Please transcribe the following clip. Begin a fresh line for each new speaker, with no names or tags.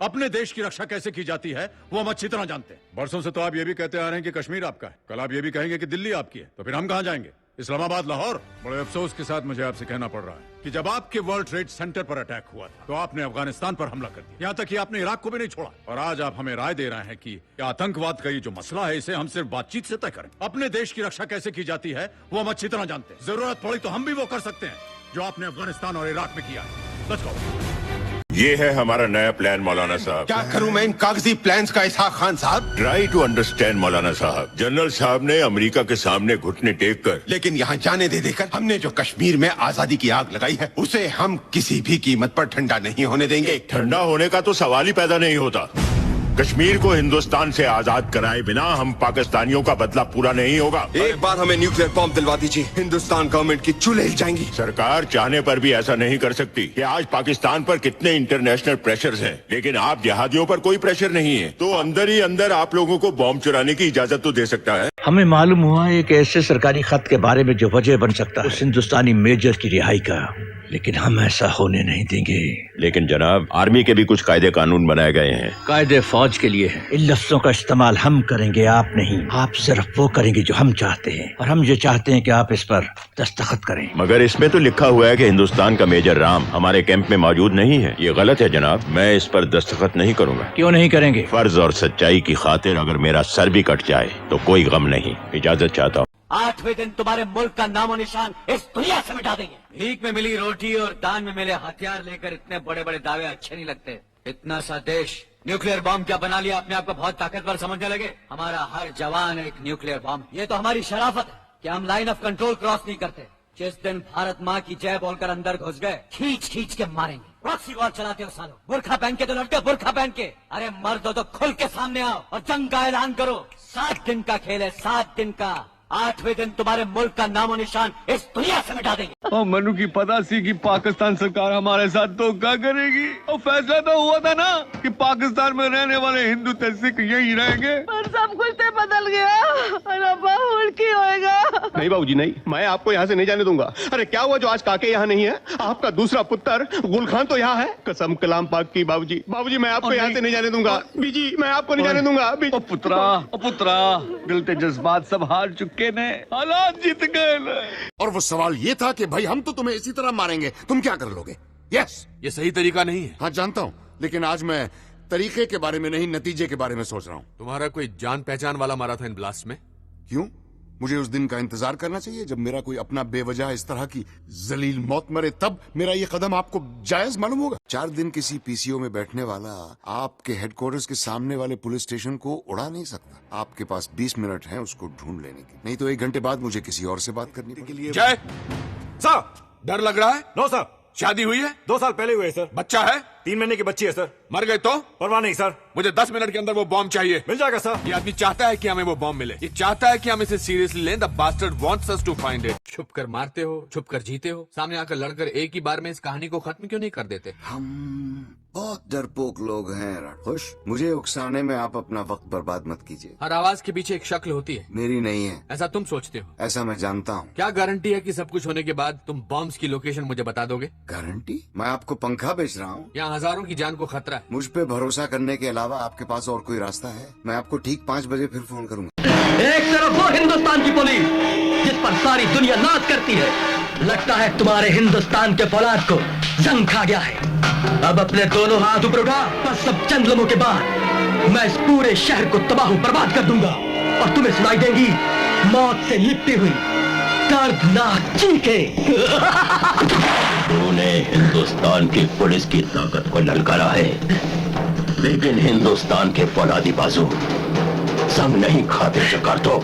अपने देश की रक्षा कैसे की जाती है वो हम अच्छी तरह जानते हैं। बरसों से तो आप ये भी कहते आ रहे हैं कि कश्मीर आपका है, कल आप ये भी कहेंगे कि दिल्ली आपकी है, तो फिर हम कहाँ जाएंगे? इस्लामाबाद, लाहौर? बड़े अफसोस के साथ मुझे आपसे कहना पड़ रहा है कि जब आपके वर्ल्ड ट्रेड सेंटर पर अटैक हुआ था तो आपने अफगानिस्तान पर हमला कर दिया, यहाँ तक कि आपने इराक को भी नहीं छोड़ा। और आज आप हमें राय दे रहे हैं कि आतंकवाद का ये जो मसला है इसे हम सिर्फ बातचीत से तय करें। अपने देश की रक्षा कैसे की जाती है वो हम अच्छी तरह जानते हैं। जरूरत पड़ी तो हम भी वो कर सकते हैं जो आपने अफगानिस्तान और इराक में किया है। Let's go.
ये है हमारा नया प्लान मौलाना साहब।
क्या करूं मैं इन कागजी प्लान्स का, इसहाक खान साहब?
ट्राई टू अंडरस्टैंड मौलाना साहब। जनरल साहब ने अमेरिका के सामने घुटने टेक कर,
लेकिन यहाँ जाने दे देकर हमने जो कश्मीर में आजादी की आग लगाई है उसे हम किसी भी कीमत पर ठंडा नहीं होने देंगे।
ठंडा होने का तो सवाल ही पैदा नहीं होता। कश्मीर को हिंदुस्तान से आजाद कराए बिना हम पाकिस्तानियों का बदला पूरा नहीं होगा।
एक बार हमें न्यूक्लियर बॉम्ब दिलवा दीजिए, हिंदुस्तान गवर्नमेंट की चूल्हे हिल जाएंगी।
सरकार चाहने पर भी ऐसा नहीं कर सकती कि आज पाकिस्तान पर कितने इंटरनेशनल प्रेशर्स हैं, लेकिन आप जिहादियों पर कोई प्रेशर नहीं है, तो अंदर ही अंदर आप लोगों को बॉम्ब चुराने की इजाजत तो दे सकता है।
हमें मालूम हुआ एक ऐसे सरकारी खत के बारे में जो वजह बन सकता है उस हिंदुस्तानी मेजर की रिहाई का, लेकिन हम ऐसा होने नहीं देंगे।
लेकिन जनाब, आर्मी के भी कुछ कायदे कानून बनाए गए हैं।
कायदे फौज के लिए है, इन लफ्जों का इस्तेमाल हम करेंगे, आप नहीं। आप सिर्फ वो करेंगे जो हम चाहते हैं, और हम ये चाहते हैं कि आप इस पर दस्तखत करें।
मगर इसमें तो लिखा हुआ है कि हिंदुस्तान का मेजर राम हमारे कैंप में मौजूद नहीं है। ये गलत है जनाब, मैं इस पर दस्तखत नहीं करूँगा।
क्यों नहीं करेंगे?
फर्ज और सच्चाई की खातिर अगर मेरा सर भी कट जाए तो कोई गम नहीं। इजाजत चाहता हूँ।
8वें दिन तुम्हारे मुल्क का नामो निशान इस दुनिया से मिटा देंगे। भीख में मिली रोटी और दान में मिले हथियार लेकर इतने बड़े बड़े दावे अच्छे नहीं लगते। इतना सा देश न्यूक्लियर बॉम्ब क्या बना लिया, अपने आप को बहुत ताकतवर समझने लगे। हमारा हर जवान एक न्यूक्लियर बॉम्ब। ये तो हमारी शराफत है कि हम लाइन ऑफ कंट्रोल क्रॉस नहीं करते। जिस दिन भारत माँ की जय बोलकर अंदर घुस गए, खींच खींच के मारेंगे। प्रॉक्सी वॉर चलाते हो सालों, बुर्खा पहन के तो लड़के, बुर्खा पहन के। अरे मर्द हो तो खुल के सामने आओ और जंग का ऐलान करो। 7 दिन का खेल है, 7 दिन का। 8वें दिन तुम्हारे मुल्क का नामो निशान इस दुनिया से मिटा देंगे।
और मनु की पता सी कि पाकिस्तान सरकार हमारे साथ धोखा करेगी। और फैसला तो हुआ था ना कि पाकिस्तान में रहने वाले हिंदू सिख यही रहेंगे,
पर सब कुछ तो बदल गया। उल्टी होएगा।
नहीं बाबूजी नहीं, मैं आपको यहाँ से नहीं जाने दूंगा। अरे क्या हुआ जो आज काके यहाँ नहीं है? आपका दूसरा पुत्र गुल खान तो यहाँ है। कसम कलाम पाक की बाबूजी, बाबूजी मैं आपको यहाँ से नहीं जाने दूंगा। बीजी मैं आपको नहीं जाने दूंगा। पुत्रा दिल के जज्बात सब हार चुके ने, हालात जीत गए।
और वो सवाल ये था कि भाई हम तो तुम्हें इसी तरह मारेंगे, तुम क्या कर लोगे? यस,
ये सही तरीका नहीं है।
हाँ जानता हूँ, लेकिन आज मैं तरीके के बारे में नहीं नतीजे के बारे में सोच रहा हूँ।
तुम्हारा कोई जान पहचान वाला मारा था इन ब्लास्ट में?
क्यों? मुझे उस दिन का इंतजार करना चाहिए जब मेरा कोई अपना बेवजह इस तरह की जलील मौत मरे, तब मेरा ये कदम आपको जायज मालूम होगा। 4 दिन किसी पीसीओ में बैठने वाला आपके हेडक्वार्टर्स के सामने वाले पुलिस स्टेशन को उड़ा नहीं सकता। आपके पास 20 मिनट हैं उसको ढूंढ लेने की, नहीं तो 1 घंटे बाद मुझे किसी और से बात करनी पड़ेगी।
जय सर, डर लग रहा है?
No sir.
शादी हुई है?
2 साल पहले हुए सर।
बच्चा है?
3 महीने की बच्ची है सर।
मर गए तो?
परवाह नहीं सर।
मुझे 10 मिनट के अंदर वो बॉम्ब चाहिए।
मिल जाएगा सर।
ये आदमी चाहता है कि हमें वो बॉम्ब मिले, ये चाहता है कि हम इसे सीरियसली लें। The bastard wants us to find it. छुप कर मारते हो, छुप कर जीते हो, सामने आकर लड़कर एक ही बार में इस कहानी को खत्म क्यों नहीं कर देते?
हम बहुत डरपोक लोग हैं खुश। मुझे उकसाने में आप अपना वक्त बर्बाद मत कीजिए।
हर आवाज के पीछे एक शक्ल होती है।
मेरी नहीं है।
ऐसा तुम सोचते हो?
ऐसा मैं जानता हूँ।
क्या गारंटी है कि सब कुछ होने के बाद तुम बॉम्ब्स की लोकेशन मुझे बता दोगे?
गारंटी? मैं आपको पंखा बेच रहा हूँ।
यहाँ हजारों की जान को खतरा है।
मुझ पे भरोसा करने के अलावा आपके पास और कोई रास्ता है? मैं आपको ठीक 5 बजे फिर फोन करूँगा।
एक तरफ वो हिंदुस्तान की पुलिस जिस पर सारी दुनिया नाज करती है, लगता है तुम्हारे हिंदुस्तान के फौलाद को जंग खा गया है। अब अपने दोनों हाथ ऊपर उठा, बस सब चंद लम्हों के बाद मैं इस पूरे शहर को तबाह बर्बाद कर दूंगा और तुम्हें सुनाई देंगी मौत से लिपटी हुई दर्दनाक चीखें।
तूने हिंदुस्तान की पुलिस की ताकत को ललकारा है, लेकिन हिंदुस्तान के फौलादी बाजू संग नहीं खाते शिकार तो।